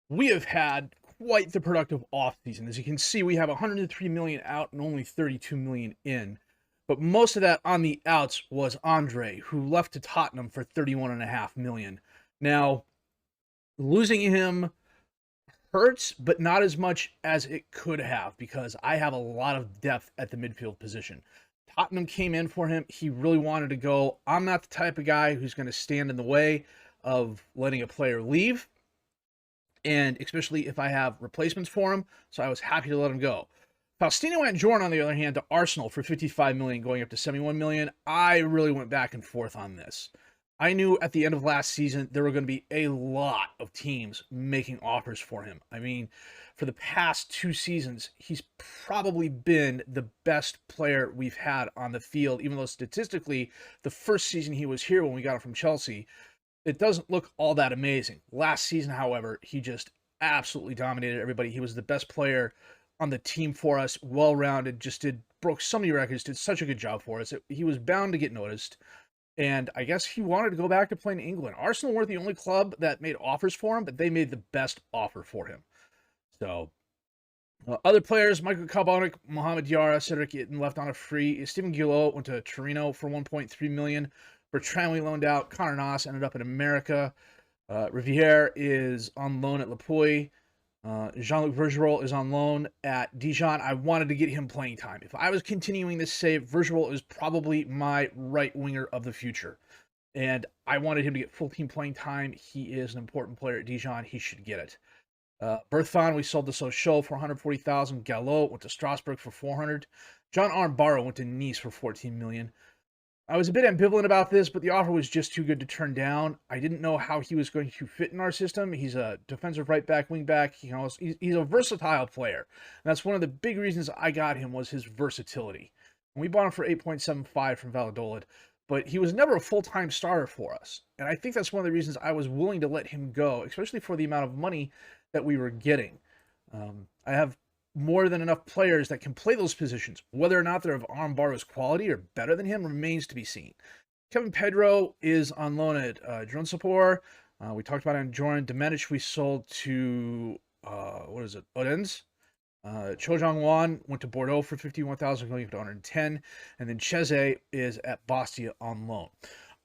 we have had quite the productive offseason. As you can see, we have 103 million out and only 32 million in. But most of that on the outs was Andre, who left to Tottenham for 31.5 million. Now, losing him hurts, but not as much as it could have, because I have a lot of depth at the midfield position. Tottenham came in for him. He really wanted to go. I'm not the type of guy who's going to stand in the way of letting a player leave, and especially if I have replacements for him, so I was happy to let him go. Faustino Andorn, on the other hand, to Arsenal for 55 million, going up to 71 million. I really went back and forth on this. I knew at the end of last season there were going to be a lot of teams making offers for him. I mean, for the past 2 seasons, he's probably been the best player we've had on the field, even though statistically, the first season he was here when we got him from Chelsea, it doesn't look all that amazing. Last season, however, he just absolutely dominated everybody. He was the best player on the team for us, well-rounded, broke so many records, did such a good job for us. He was bound to get noticed, and I guess he wanted to go back to playing in England. Arsenal weren't the only club that made offers for him, but they made the best offer for him. So, other players, Michael Kalbonic, Mohamed Diarra, Cedric Itten left on a free. Stephen Guillot went to Torino for 1.3 million. Bertrand we loaned out. Connor Noss ended up in America. Riviere is on loan at Le Puy. Jean-Luc Vergerol is on loan at Dijon. I wanted to get him playing time. If I was continuing this save, Vergerol is probably my right winger of the future. And I wanted him to get full team playing time. He is an important player at Dijon. He should get it. Berthon, we sold to Sochaux for 140,000. Gallo went to Strasbourg for 400. John Armbaro went to Nice for 14 million. I was a bit ambivalent about this, but the offer was just too good to turn down. I didn't know how he was going to fit in our system. He's a defensive right back, wing back. He's a versatile player. And that's one of the big reasons I got him, was his versatility. And we bought him for 8.75 from Valladolid, but he was never a full-time starter for us. And I think that's one of the reasons I was willing to let him go, especially for the amount of money that we were getting. I have more than enough players that can play those positions. Whether or not they're of Armbaro's quality or better than him remains to be seen. Kevin Pedro is on loan at Trabzonspor. We talked about him. Joran Domenic we sold to, Odense. Cho Jong-wan went to Bordeaux for 51,000, going up to 110. And then Cheze is at Bastia on loan.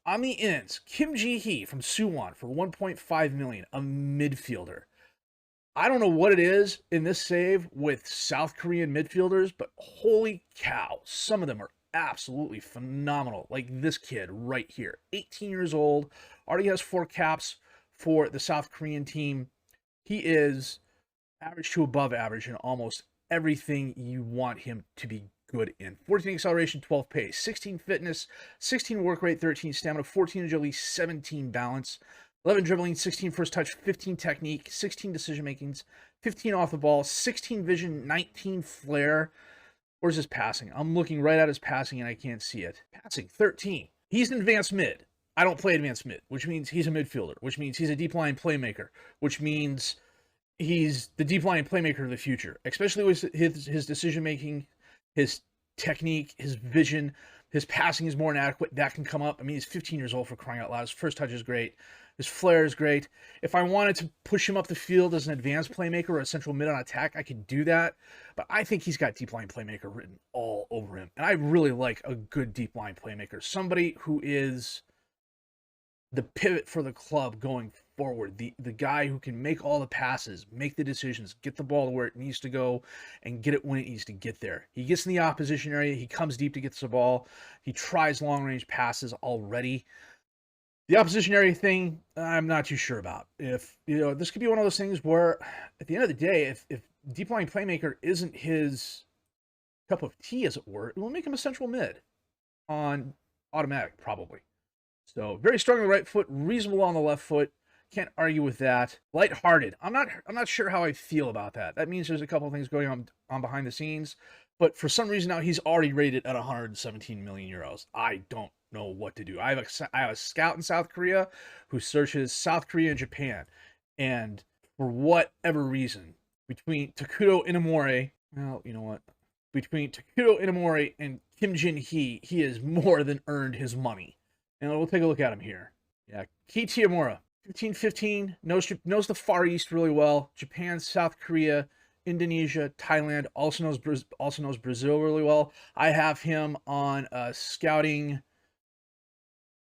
On the ends, Kim Ji-hee from Suwon for 1.5 million, a midfielder. I don't know what it is in this save with South Korean midfielders, but holy cow, some of them are absolutely phenomenal. Like this kid right here, 18 years old, already has 4 caps for the South Korean team. He is average to above average in almost everything you want him to be good in. 14 acceleration, 12 pace, 16 fitness, 16 work rate, 13 stamina, 14 agility, 17 balance. 11 dribbling, 16 first touch, 15 technique, 16 decision makings, 15 off the ball, 16 vision, 19 flair. Where's his passing? I'm looking right at his passing and I can't see it. Passing, 13. He's an advanced mid. I don't play advanced mid, which means he's a midfielder, which means he's a deep line playmaker, which means he's the deep line playmaker of the future, especially with his decision making, his technique, his vision. His passing is more inadequate. That can come up. I mean, he's 15 years old, for crying out loud. His first touch is great. His flair is great. If I wanted to push him up the field as an advanced playmaker or a central mid on attack, I could do that. But I think he's got deep line playmaker written all over him. And I really like a good deep line playmaker. Somebody who is the pivot for the club going forward. The guy who can make all the passes, make the decisions, get the ball to where it needs to go, and get it when it needs to get there. He gets in the opposition area. He comes deep to get the ball. He tries long-range passes already. The opposition area thing, I'm not too sure about. If, this could be one of those things where, at the end of the day, if deep line playmaker isn't his cup of tea, as it were, it will make him a central mid on automatic, probably. So, very strong on the right foot, reasonable on the left foot. Can't argue with that. Lighthearted. I'm not sure how I feel about that. That means there's a couple of things going on behind the scenes, but for some reason now he's already rated at 117 million euros. I don't know what to do. I have a scout in South Korea who searches South Korea and Japan, and for whatever reason, between Takuto Inamori, between Takuto Inamori and Kim Jin-hee, he has more than earned his money. And we'll take a look at him here. Yeah, Ki Tamura. 15-15, knows the Far East really well. Japan, South Korea, Indonesia, Thailand, also knows Brazil really well. I have him on scouting.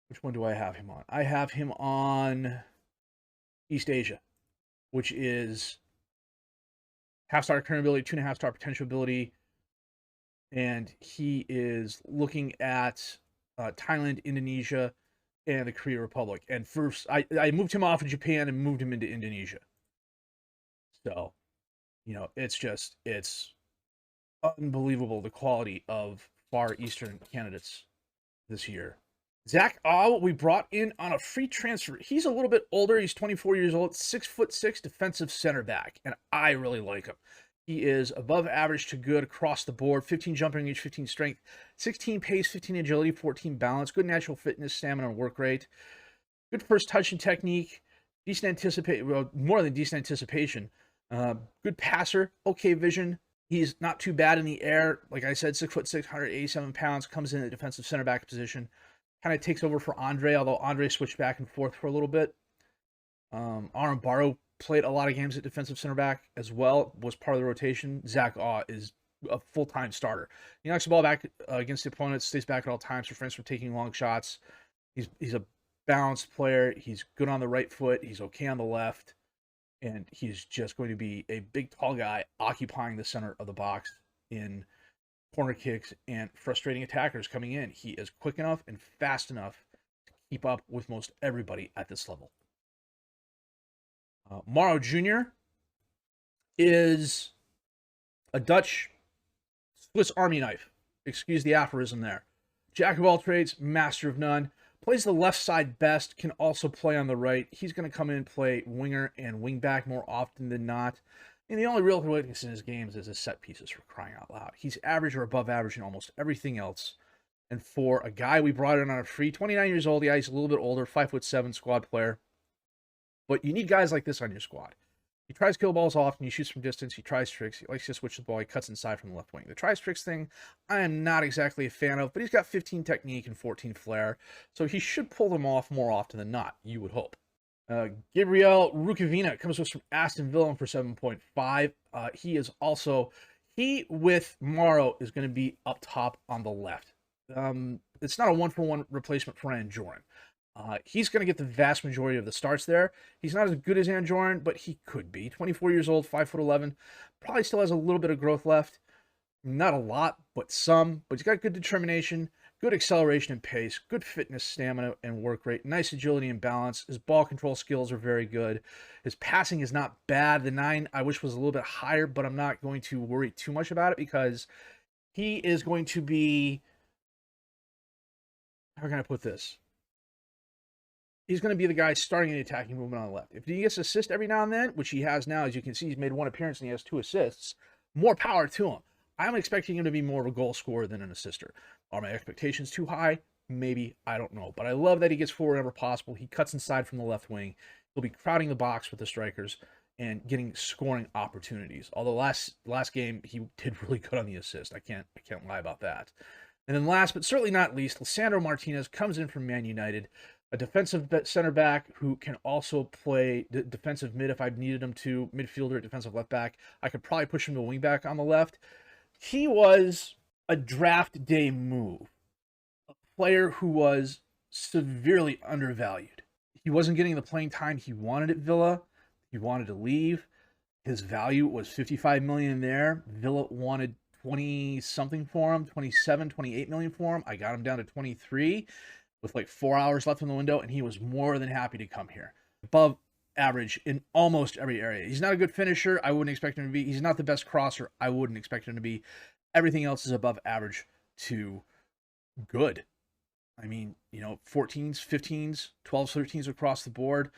Which one do I have him on? I have him on East Asia, which is half-star current ability, 2.5-star potential ability, and he is looking at Thailand, Indonesia, and the Korea Republic. And first, I moved him off of Japan and moved him into Indonesia. So, you know, it's unbelievable the quality of Far Eastern candidates this year. Zach Awe, we brought in on a free transfer. He's a little bit older. He's 24 years old, 6'6", defensive center back, and I really like him. He is above average to good across the board. 15 jumping range, 15 strength, 16 pace, 15 agility, 14 balance, good natural fitness, stamina, and work rate. Good first touch and technique. Decent anticipation, well, more than decent anticipation. Good passer, okay vision. He's not too bad in the air. Like I said, 6'6", 187 pounds, comes in the defensive center back position. Kind of takes over for Andre, although Andre switched back and forth for a little bit. Aaron Barrow played a lot of games at defensive center back as well, was part of the rotation. Zach Awe is a full-time starter. He knocks the ball back against the opponent, stays back at all times, refrains from taking long shots. He's a balanced player. He's good on the right foot. He's okay on the left. And he's just going to be a big, tall guy occupying the center of the box in corner kicks and frustrating attackers coming in. He is quick enough and fast enough to keep up with most everybody at this level. Morrow Jr. is a Dutch Swiss Army knife. Excuse the aphorism there. Jack of all trades, master of none. Plays the left side best, can also play on the right. He's going to come in and play winger and wing back more often than not. And the only real weakness in his games is his set pieces, for crying out loud. He's average or above average in almost everything else. And for a guy we brought in on a free, 29 years old, yeah, he's a little bit older, 5'7", squad player. But you need guys like this on your squad. He tries kill balls often, he shoots from distance, he tries tricks, he likes to switch the ball, he cuts inside from the left wing. The tries tricks thing, I am not exactly a fan of, but he's got 15 technique and 14 flair, so he should pull them off more often than not, you would hope. Gabriel Rukavina comes to us from Aston Villa for 7.5. He with Morrow is going to be up top on the left. It's not a one-for-one replacement for Anjorin. He's going to get the vast majority of the starts there. He's not as good as Anjorin, but he could be. 24 years old, 5'11", probably still has a little bit of growth left. Not a lot, but some. But he's got good determination, good acceleration and pace, good fitness, stamina, and work rate, nice agility and balance. His ball control skills are very good. His passing is not bad. The 9, I wish, was a little bit higher, but I'm not going to worry too much about it because he is going to be... How can I put this? He's going to be the guy starting the attacking movement on the left. If he gets assist every now and then, which he has now, as you can see, he's made 1 appearance and he has 2 assists, more power to him. I'm expecting him to be more of a goal scorer than an assister. Are my expectations too high? Maybe. I don't know. But I love that he gets forward whenever possible. He cuts inside from the left wing. He'll be crowding the box with the strikers and getting scoring opportunities. Although last game, he did really good on the assist. I can't lie about that. And then last, but certainly not least, Lisandro Martinez comes in from Man United. A defensive center back who can also play defensive mid if I needed him to, midfielder, defensive left back. I could probably push him to wing back on the left. He was a draft day move, a player who was severely undervalued. He wasn't getting the playing time he wanted at Villa. He wanted to leave. His value was $55 million there. Villa wanted 20-something for him, 27, 28 million for him. I got him down to 23 with like 4 hours left in the window, and he was more than happy to come here. Above average in almost every area. He's not a good finisher. I wouldn't expect him to be. He's not the best crosser. I wouldn't expect him to be. Everything else is above average to good. I mean, 14s, 15s, 12s, 13s across the board.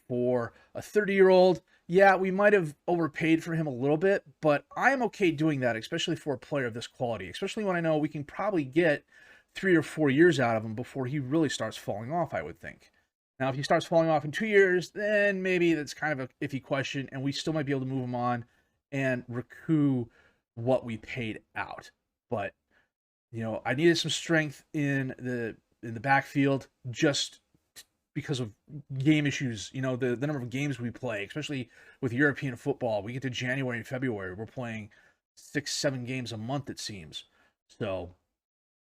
For a 30-year-old, yeah, we might have overpaid for him a little bit, but I am okay doing that, especially for a player of this quality, especially when I know we can probably get 3 or 4 years out of him before he really starts falling off, I would think. Now, if he starts falling off in 2 years, then maybe that's kind of an iffy question, and we still might be able to move him on and recoup what we paid out. But, I needed some strength in the backfield just because of game issues. You know, the number of games we play, especially with European football. We get to January and February, we're playing 6-7 games a month, it seems. So,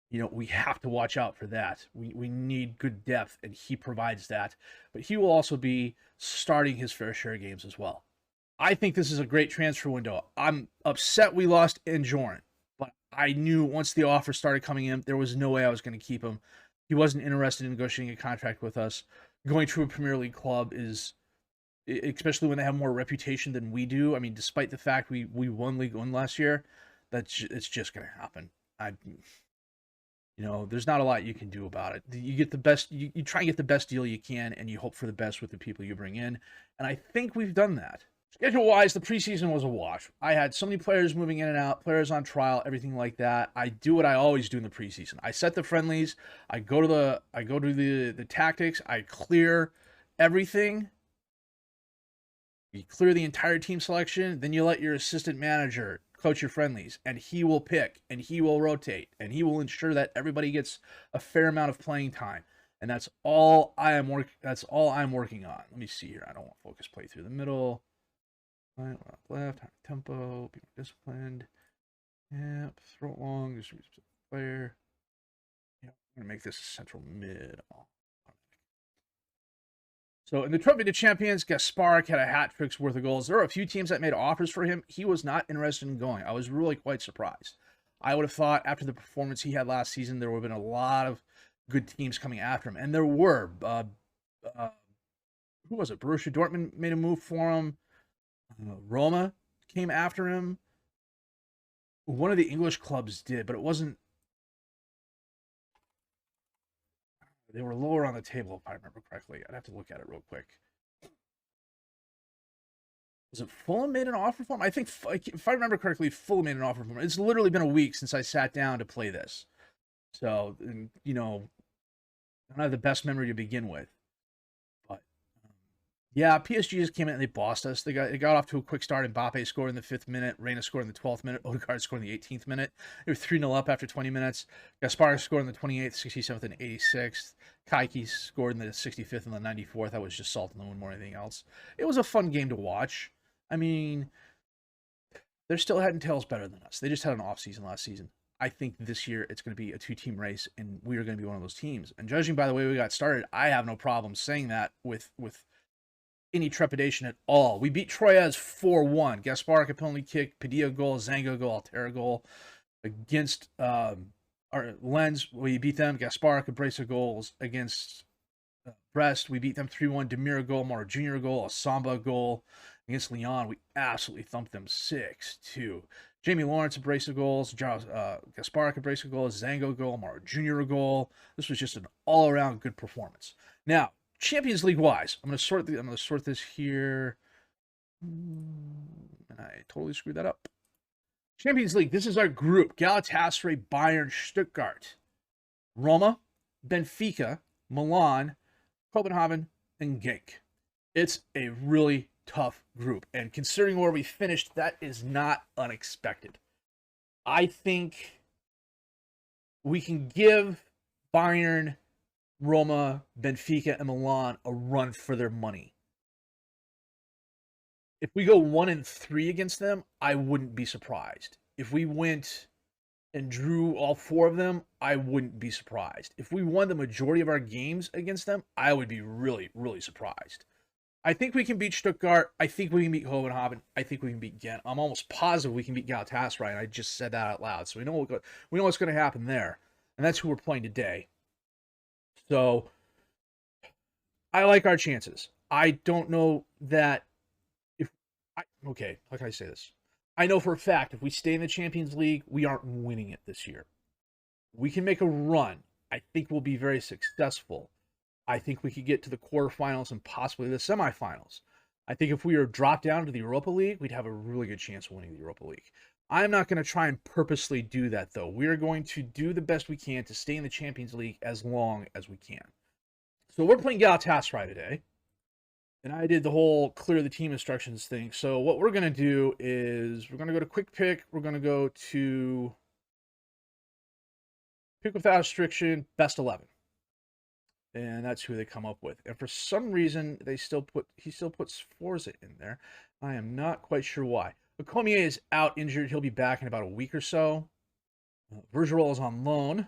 you know, we have to watch out for that. We need good depth, and he provides that. But he will also be starting his fair share of games as well. I think this is a great transfer window. I'm upset we lost Enjorin, but I knew once the offer started coming in, there was no way I was going to keep him. He wasn't interested in negotiating a contract with us. Going to a Premier League club is, especially when they have more reputation than we do. I mean, despite the fact we won League One last year, it's just going to happen. You know, there's not a lot you can do about it. You get the best, you try and get the best deal you can, and you hope for the best with the people you bring in. And I think we've done that. Schedule-wise, the preseason was a wash. I had so many players moving in and out, players on trial, everything like that. I do what I always do in the preseason. I set the friendlies. I go to the tactics. I clear everything. You clear the entire team selection. Then you let your assistant manager coach your friendlies, and he will pick, and he will rotate, and he will ensure that everybody gets a fair amount of playing time. And that's all I'm working on. Let me see here. I don't want focus play through the middle. Right, left, high tempo, be more disciplined. Yep, throw it long, distribute player. Yep, I'm gonna make this a central mid. So in the Trophy to Champions, Gasparic had a hat trick's worth of goals. There are a few teams that made offers for him. He was not interested in going. I was really quite surprised. I would have thought after the performance he had last season, there would have been a lot of good teams coming after him, and there were. Who was it? Borussia Dortmund made a move for him. Roma came after him. One of the English clubs did, but it wasn't. They were lower on the table, if I remember correctly. I'd have to look at it real quick. Was it Fulham made an offer for him? I think, if I remember correctly, Fulham made an offer for him. It's literally been a week since I sat down to play this. So, you know, I don't have the best memory to begin with. Yeah, PSG just came in and they bossed us. They got off to a quick start. Mbappe scored in the 5th minute. Reina scored in the 12th minute. Odegaard scored in the 18th minute. They were 3-0 up after 20 minutes. Gaspar scored in the 28th, 67th, and 86th. Kaiki scored in the 65th and the 94th. That was just salt in the wound more than anything else. It was a fun game to watch. I mean, they're still head and tails better than us. They just had an off season last season. I think this year it's going to be a 2-team race, and we are going to be one of those teams. And judging by the way we got started, I have no problem saying that with any trepidation at all. We beat Troyes 4-1. Gasparic a penalty kick, Padilla goal, Zango goal, Altera goal. Against our Lens, we beat them. Gasparic a brace of goals. Against Brest, we beat them 3-1. Demir goal, Mara Jr. goal, a Samba goal. Against Lyon, we absolutely thumped them 6-2. Jamie Lawrence a brace of goals, Gasparic a brace of goals, Zango goal, Mara Jr. goal. This was just an all-around good performance. Now, Champions League wise, I'm going to sort this here. And I totally screwed that up. Champions League, this is our group. Galatasaray, Bayern, Stuttgart, Roma, Benfica, Milan, Copenhagen, and Genk. It's a really tough group. And considering where we finished, that is not unexpected. I think we can give Bayern, Roma, Benfica, and Milan a run for their money. If we go 1-3 against them, I wouldn't be surprised. If we went and drew all 4 of them, I wouldn't be surprised. If we won the majority of our games against them, I would be really, really surprised. I think we can beat Stuttgart. I think we can beat Copenhagen. I think we can beat Ghent. I'm almost positive we can beat Galatasaray, and I just said that out loud. So we know what's going to happen there. And that's who we're playing today. So, I like our chances. I don't know that okay, how can I say this? I know for a fact if we stay in the Champions League, we aren't winning it this year. We can make a run. I think we'll be very successful. I think we could get to the quarterfinals and possibly the semifinals. I think if we were dropped down to the Europa League, we'd have a really good chance of winning the Europa League. I'm not going to try and purposely do that, though. We are going to do the best we can to stay in the Champions League as long as we can. So we're playing Galatasaray today. And I did the whole clear the team instructions thing. So what we're going to do is we're going to go to quick pick. We're going to go to pick without restriction, best 11. And that's who they come up with. And for some reason, he still puts Forza in there. I am not quite sure why. But Cormier is out injured. He'll be back in about a week or so. Bergerol is on loan. Let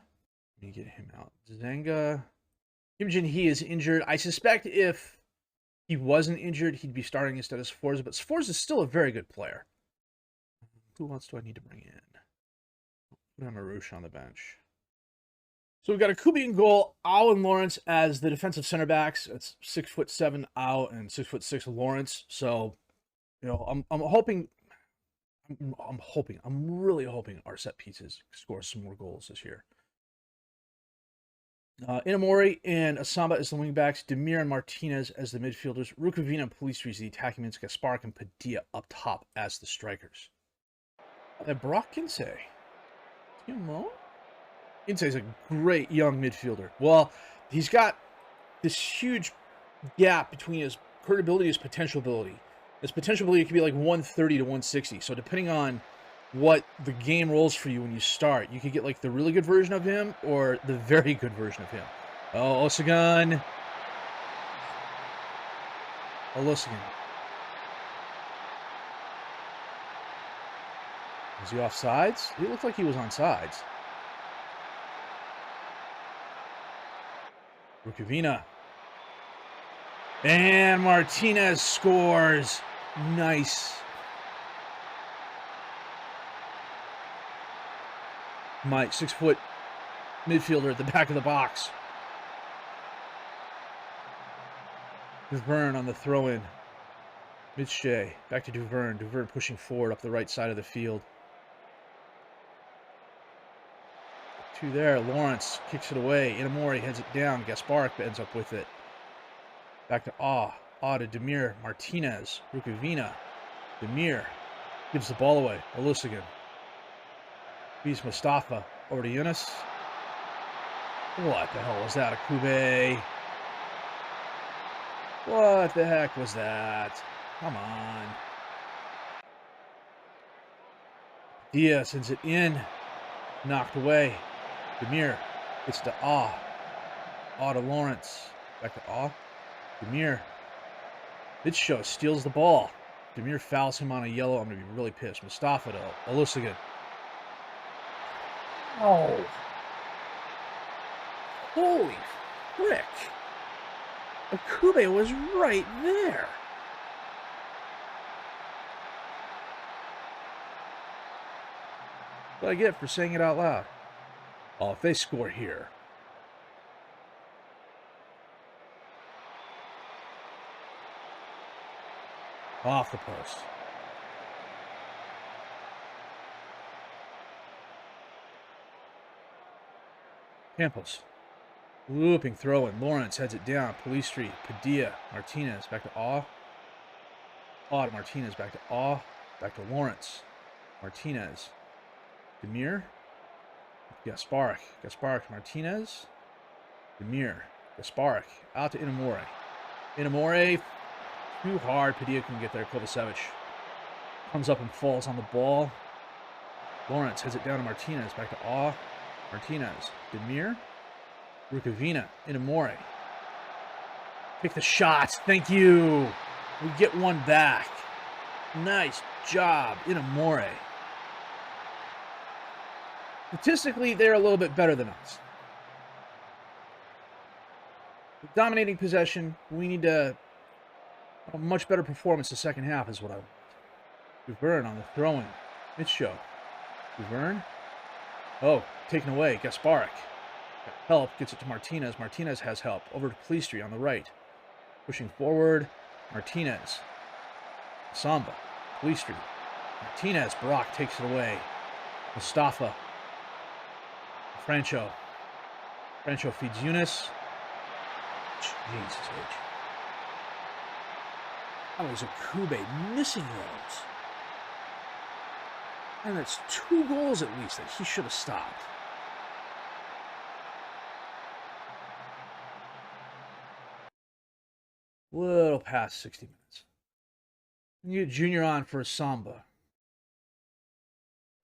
me get him out. Zenga. Kim Jin-hee is injured. I suspect if he wasn't injured, he'd be starting instead of Sforza. But Sforza is still a very good player. Who else do I need to bring in? Put Marouche on the bench. So we've got a Kubi in goal, Au and Lawrence as the defensive center backs. It's 6'7" Au and 6'6" Lawrence. So, you know, I'm really hoping our set pieces score some more goals this year. Inamori and Asamba as the wingbacks, Demir and Martinez as the midfielders, Rukavina and Polistri as the attacking mids, Gaspark and Padilla up top as the strikers. Brock Kinsey. Is he on loan? Kinsey's a great young midfielder. Well, he's got this huge gap between his current ability and his potential ability. His potential ability could be like 130 to 160. So depending on what the game rolls for you when you start, you could get like the really good version of him or the very good version of him. Oh, Osagan. Olusegun. Was he off sides? He looked like he was on sides. Rukavina. And Martinez scores. Nice. Mike, 6-foot midfielder at the back of the box. Duverne on the throw-in. Mitsche. Back to Duverne. Duverne pushing forward up the right side of the field. Two there. Lawrence kicks it away. Inamori heads it down. Gaspark ends up with it. Back to Aw. Aw to Demir. Martinez. Rukavina. Demir gives the ball away. Olusegun. Beats Mustafa. Over to Yunus. What the hell was that? A Kube. What the heck was that? Come on. Dia sends it in. Knocked away. Demir gets to Aw. Aw to Lawrence. Back to Aw. Demir. Mitsche steals the ball. Demir fouls him on a yellow. I'm going to be really pissed. Mustafa to Olusegun. Oh. Holy frick. Akube was right there. What I get for saying it out loud. Oh, if they score here. Off the post. Campos. Looping throw-in. Lawrence heads it down. Polistri. Padilla. Martinez. Back to Aw. Aw to Martinez. Back to Aw. Back to Lawrence. Martinez. Demir. Gaspark. Gaspark. Martinez. Demir. Gaspark. Out to Inamori. Inamori. Too hard. Padilla can get there. Kovacevic comes up and falls on the ball. Lawrence heads it down to Martinez. Back to Aw. Martinez. Demir. Rukavina. Inamori. Pick the shots. Thank you. We get one back. Nice job, Inamori. Statistically, they're a little bit better than us. With dominating possession, we need a much better performance the second half is what I want. Duverne on the throw-in. Mitsche. Duverne. Oh, taken away. Gasparek. Got help. Gets it to Martinez. Martinez has help. Over to Polistri on the right. Pushing forward. Martinez. Samba. Polistri. Martinez. Brock takes it away. Mustafa. Francho. Francho feeds Yunus. Jesus H. How is Akube missing those? And that's 2 goals at least that he should have stopped. Little past 60 minutes. You get Junior on for Samba.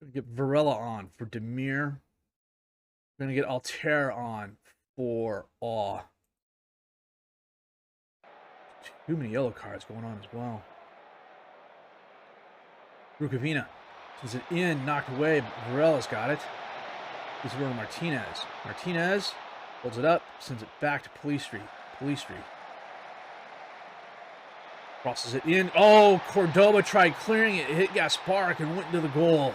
We're going to get Varela on for Demir. We're going to get Altair on for Aw. Too many yellow cards going on as well. Rukavina sends it in, knocked away. Varela's got it. He's over to Martinez. Martinez holds it up, sends it back to Pelistri. Pelistri crosses it in. Oh, Cordoba tried clearing it. It hit Gasparik and went into the goal.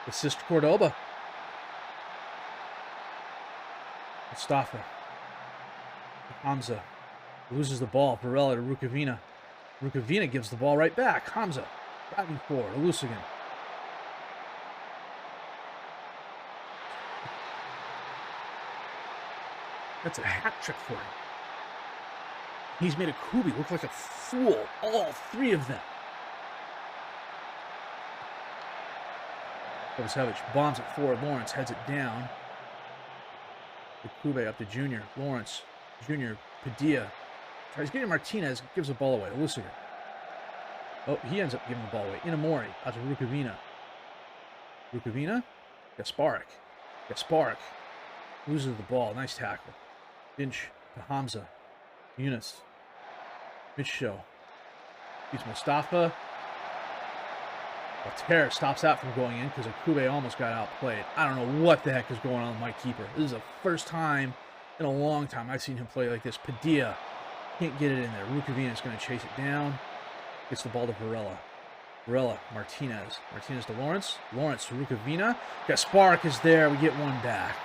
Assist Cordoba. Mustafa. Hamza loses the ball. Varela to Rukavina. Rukavina gives the ball right back. Hamza driving forward. Alusigan. That's a hat trick for him. He's made a Kubi look like a fool. All three of them. Kovacevic bombs it forward. Lawrence heads it down. The Kube up to Junior. Lawrence. Junior. Padilla. Tries getting Martinez. Gives the ball away. Alusigan. Oh, he ends up giving the ball away. Inamori. Out to Rukavina. Rukavina. Gasparik. Gasparik. Loses the ball. Nice tackle. Finch to Hamza. Yunus. Mitchell. Beats Mustafa. Altair stops that from going in because Akube almost got outplayed. I don't know what the heck is going on with my keeper. This is the first time in a long time I've seen him play like this. Padilla can't get it in there. Rukavina is going to chase it down. Gets the ball to Varela. Varela, Martinez. Martinez to Lawrence. Lawrence to Rukavina. Gasparik is there. We get one back.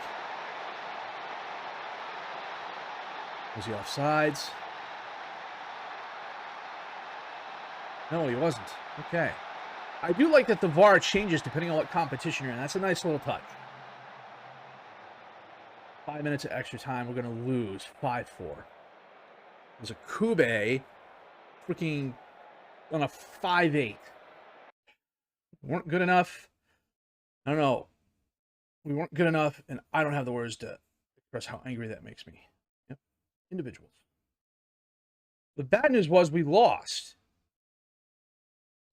Was he offsides? No, he wasn't. Okay. I do like that the VAR changes depending on what competition you're in. That's a nice little touch. 5 minutes of extra time. We're going to lose 5-4. There's a Kube freaking on a 5-8. Weren't good enough. I don't know. We weren't good enough, and I don't have the words to express how angry that makes me. Yep. Individuals. The bad news was we lost.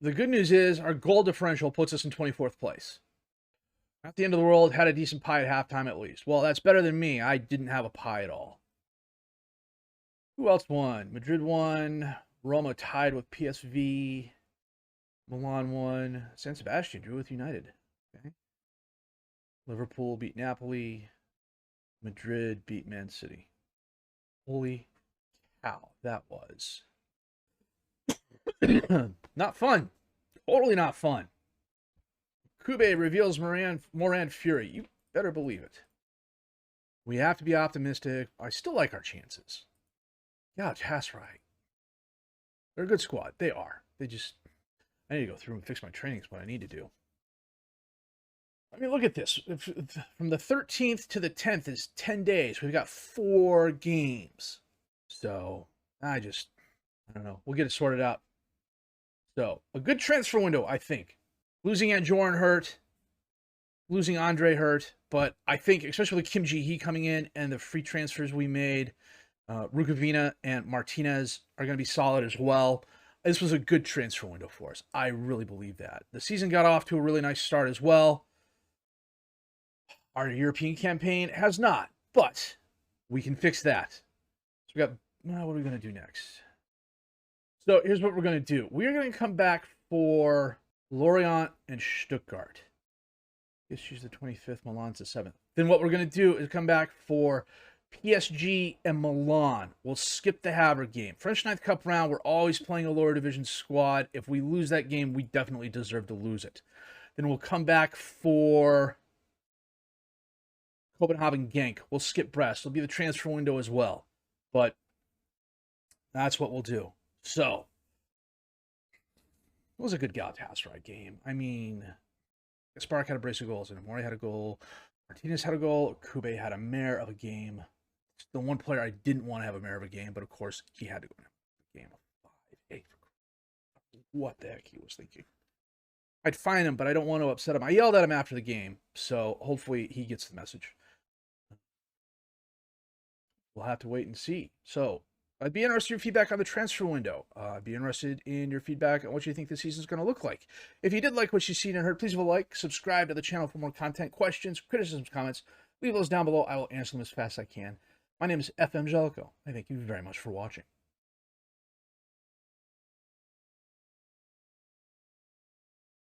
The good news is our goal differential puts us in 24th place. Not the end of the world. Had a decent pie at halftime at least. Well, that's better than me. I didn't have a pie at all. Who else won? Madrid won. Roma tied with PSV. Milan won. San Sebastian drew with United. Okay. Liverpool beat Napoli. Madrid beat Man City. Holy cow, that was not fun. Totally not fun. Kube reveals Moran Fury. You better believe it. We have to be optimistic. I still like our chances. Yeah, that's right. They're a good squad. They are. They just... I need to go through and fix my training is what I need to do. I mean, look at this. From the 13th to the 10th is 10 days. We've got 4 games. So, I don't know. We'll get it sorted out. So, a good transfer window, I think. Losing Anjorin hurt. Losing Andre hurt. But I think, especially with Kim Ji-hee coming in and the free transfers we made, Rukavina and Martinez are going to be solid as well. This was a good transfer window for us. I really believe that. The season got off to a really nice start as well. Our European campaign has not, but we can fix that. So we got, what are we going to do next? So here's what we're going to do. We're going to come back for Lorient and Stuttgart. I guess she's the 25th, Milan's the 7th. Then what we're going to do is come back for PSG and Milan. We'll skip the Havre game. French 9th Cup round, we're always playing a lower division squad. If we lose that game, we definitely deserve to lose it. Then we'll come back for Copenhagen Genk. We'll skip Brest. It'll be the transfer window as well. But that's what we'll do. So, it was a good Galatasaray game. I mean, Gasparik had a brace of goals, and Amori had a goal. Martinez had a goal. Kube had a mare of a game. It's the one player I didn't want to have a mare of a game, but of course, he had to go in a game of 5-8. What the heck he was thinking. I'd fine him, but I don't want to upset him. I yelled at him after the game, so hopefully he gets the message. We'll have to wait and see. So, I'd be interested in your feedback on the transfer window. I'd be interested in your feedback on what you think this season is going to look like. If you did like what you've seen and heard, please leave a like, subscribe to the channel for more content, questions, criticisms, comments. leave those down below. I will answer them as fast as I can. My name is FM23. I thank you very much for watching.